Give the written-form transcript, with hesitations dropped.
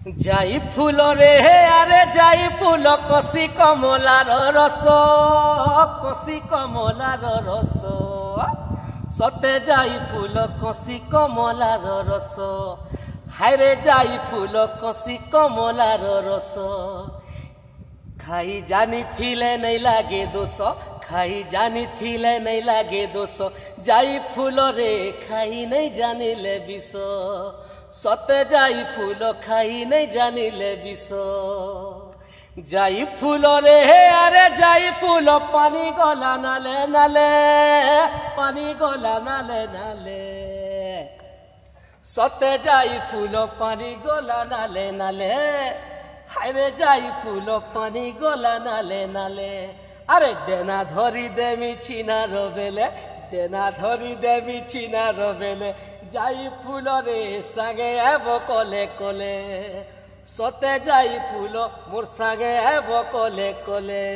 যাই ফুল রে আরে যাই ফুল কষি কমলার রস, কষি কমলার রস, সতে যাই ফুল কষি কমলার রস, হায়রে যাই ফুল কষি কমলার রস। খাই জানিথিলে নাই লাগে দোষ, খাই জানিথিলে নাই লাগে দোষ, যাই ফুল রে খাই নাই জানিলে বিষ, সতে যাই ফুল খাই নাই জানিলে বিষ। যাই ফুল রে আরে যাই ফুল পানি গলা নালে নালে, পানি গলা নালে নালে, সতে যাই ফুল পানি গলা নালে নালে, হায়রে যাই ফুল পানি গলা নালে নালে। আরে ডেনা ধরি দেমি চিনার বেলে, ডেনা ধরি দেমি চিনার বেলে, যাই ফুল রে সাগে এব কলে কলে, সতে যাই ফুল মোর সাগে এব কলে কলে।